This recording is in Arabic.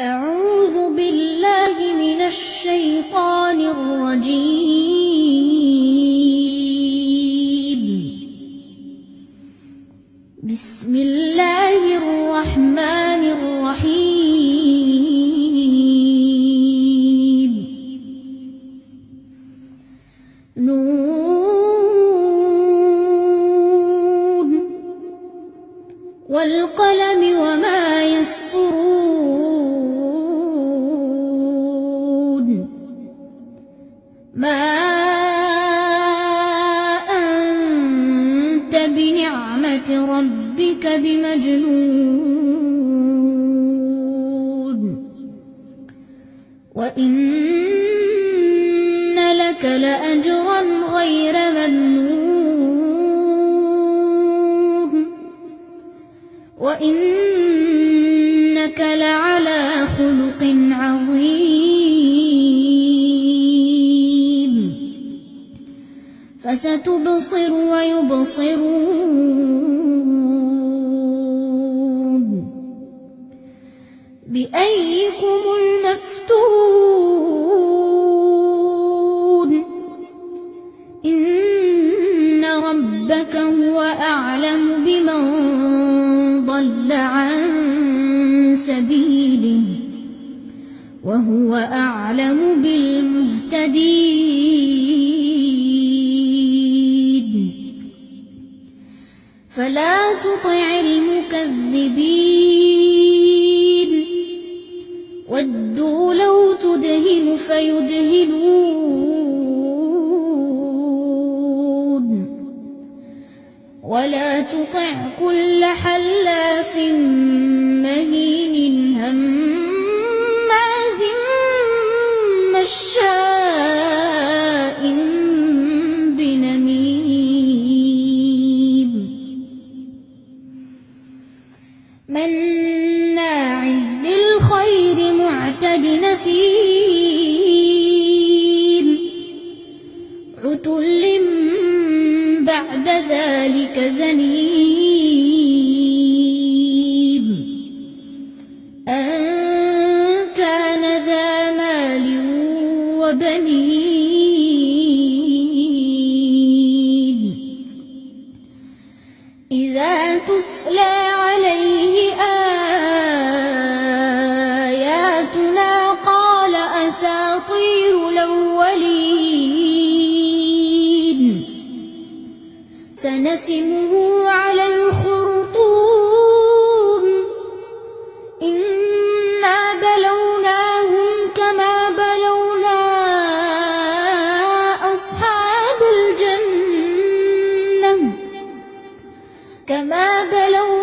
أعوذ بالله من الشيطان الرجيم. بسم الله الرحمن الرحيم. نون والقلم وما يسطرون. ما أنت بنعمة ربك بمجنون وإن لك لأجرا غير ممنون وإنك لعلى خلق عظيم. فستبصر ويبصرون. بأيكم المفتون. إن ربك هو أعلم بمن ضل عن سبيله وهو أعلم بالمهتدين. فلا تطع المكذبين. ودوا لو تدهن فيدهنون. ولا تطع كل حلاف مهين هماز مشاء بنميم. مناع للخير معتد نثيم. عتل بعد ذلك زنيم. أن كان ذا مال وبنين. إذا تتلى عليه آياتنا قال أساطير الأولين. سنسمه على الخرطوم. إنا بلوناهم كما بلونا أصحاب الجنة كما بلونا